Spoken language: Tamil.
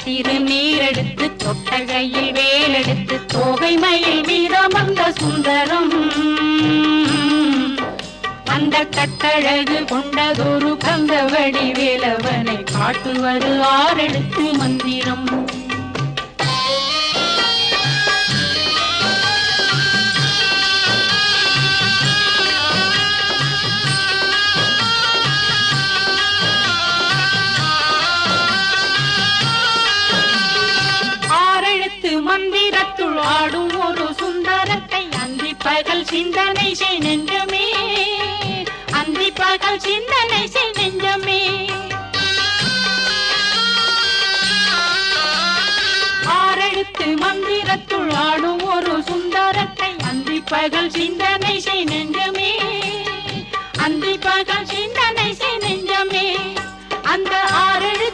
திருநீரெடுத்து தொட்டகையில் வேலெடுத்து தோகை மயில் வீரமந்த சுந்தரம் அந்த கட்டழகு கொண்டதொரு கந்தவடி வேலவனை காட்டுவது ஆறெழுத்து மந்திரம். மந்திரத்துள் ஆடும் ஒரு சுந்தரத்தை அந்தி பகல் சிந்தனை செய் நெஞ்சமே, அந்தி பகல் சிந்தனை செய் நெஞ்சமே. ஆறெழுத்து மந்திரத்துள் ஆடும் ஒரு சுந்தரத்தை அந்தி பகல் சிந்தனை செய் நெஞ்சமே, அந்தி பகல் சிந்தனை செய் நெஞ்சமே. அந்த ஆறெழுத்து